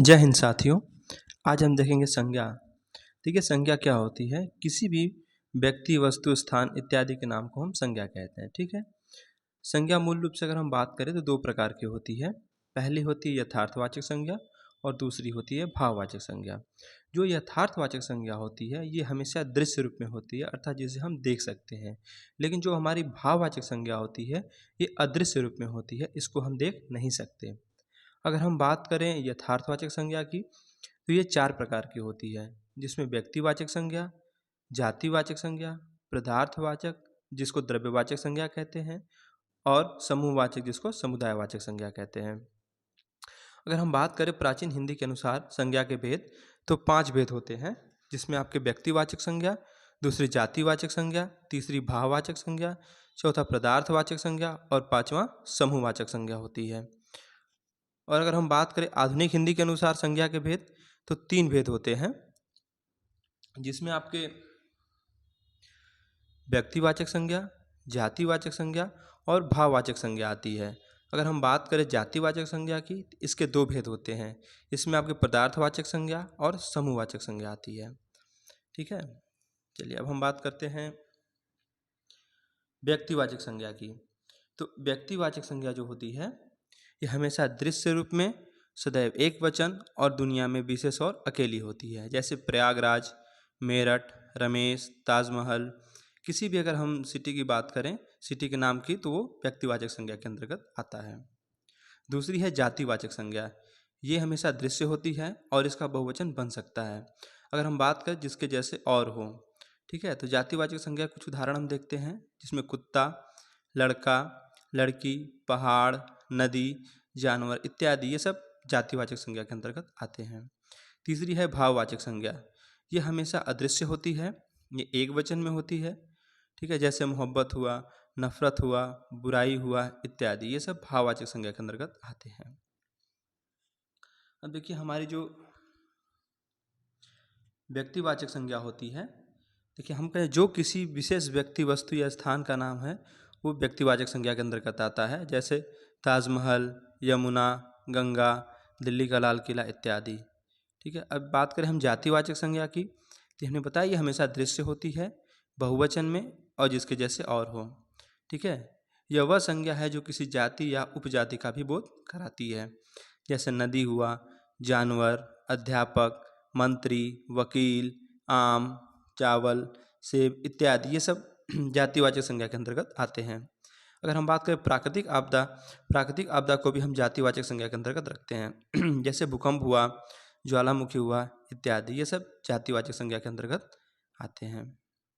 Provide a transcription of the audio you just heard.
जय हिंद साथियों। आज हम देखेंगे संज्ञा। देखिए संज्ञा क्या होती है? किसी भी व्यक्ति, वस्तु, स्थान इत्यादि के नाम को हम संज्ञा कहते हैं। ठीक है। संज्ञा मूल रूप से अगर हम बात करें तो दो प्रकार की होती है। पहली होती है यथार्थवाचक संज्ञा और दूसरी होती है भाववाचक संज्ञा। जो यथार्थवाचक संज्ञा होती है ये हमेशा दृश्य रूप में होती है, अर्थात जिसे हम देख सकते हैं। लेकिन जो हमारी भाववाचक संज्ञा होती है ये अदृश्य रूप में होती है, इसको हम देख नहीं सकते। अगर हम बात करें यथार्थवाचक संज्ञा की तो ये चार प्रकार की होती है, जिसमें व्यक्तिवाचक संज्ञा, जातिवाचक संज्ञा, पदार्थवाचक जिसको द्रव्यवाचक संज्ञा कहते हैं और समूहवाचक जिसको समुदायवाचक संज्ञा कहते हैं। अगर हम बात करें प्राचीन हिंदी के अनुसार संज्ञा के भेद तो 5 भेद होते हैं, जिसमें आपके व्यक्तिवाचक संज्ञा, दूसरी जातिवाचक संज्ञा, तीसरी भाववाचक संज्ञा, चौथा पदार्थवाचक संज्ञा और पांचवा समूहवाचक संज्ञा होती है। और अगर हम बात करें आधुनिक हिंदी के अनुसार संज्ञा के भेद तो 3 भेद होते हैं, जिसमें आपके व्यक्तिवाचक संज्ञा, जातिवाचक संज्ञा और भाववाचक संज्ञा आती है। अगर हम बात करें जातिवाचक संज्ञा की तो इसके 2 भेद होते हैं, इसमें आपके पदार्थवाचक संज्ञा और समूहवाचक संज्ञा आती है। ठीक है। चलिए अब हम बात करते हैं व्यक्तिवाचक संज्ञा की। तो व्यक्तिवाचक संज्ञा जो होती है ये हमेशा दृश्य रूप में, सदैव एक वचन और दुनिया में विशेष और अकेली होती है। जैसे प्रयागराज, मेरठ, रमेश, ताजमहल, किसी भी अगर हम सिटी की बात करें, सिटी के नाम की, तो वो व्यक्तिवाचक संज्ञा के अंतर्गत आता है। दूसरी है जातिवाचक संज्ञा। ये हमेशा दृश्य होती है और इसका बहुवचन बन सकता है। अगर हम बात करें जिसके जैसे और हो, ठीक है, तो जातिवाचक संज्ञा कुछ उदाहरण हम देखते हैं, जिसमें कुत्ता, लड़का, लड़की, पहाड़, नदी, जानवर इत्यादि ये सब जातिवाचक संज्ञा के अंतर्गत आते हैं। तीसरी है भाववाचक संज्ञा। ये हमेशा अदृश्य होती है, ये एक वचन में होती है। ठीक है, जैसे मोहब्बत हुआ, नफरत हुआ, बुराई हुआ इत्यादि, ये सब भाववाचक संज्ञा के अंतर्गत आते हैं। अब देखिए हमारी जो व्यक्तिवाचक संज्ञा होती है, देखिए हम कहें जो किसी विशेष व्यक्ति, वस्तु या स्थान का नाम है वो व्यक्तिवाचक संज्ञा के अंतर्गत आता है। जैसे ताजमहल, यमुना, गंगा, दिल्ली का लाल किला इत्यादि। ठीक है। अब बात करें हम जातिवाचक संज्ञा की तो हमने बताया ये हमेशा दृश्य होती है, बहुवचन में और जिसके जैसे और हो। ठीक है। यह वह संज्ञा है जो किसी जाति या उपजाति का भी बोध कराती है। जैसे नदी हुआ, जानवर, अध्यापक, मंत्री, वकील, आम, चावल, सेब इत्यादि, ये सब जातिवाचक संज्ञा के अंतर्गत आते हैं। अगर हम बात करें प्राकृतिक आपदा, प्राकृतिक आपदा को भी हम जातिवाचक संज्ञा के अंतर्गत रखते हैं। जैसे भूकंप हुआ, ज्वालामुखी हुआ इत्यादि, ये सब जातिवाचक संज्ञा के अंतर्गत आते हैं।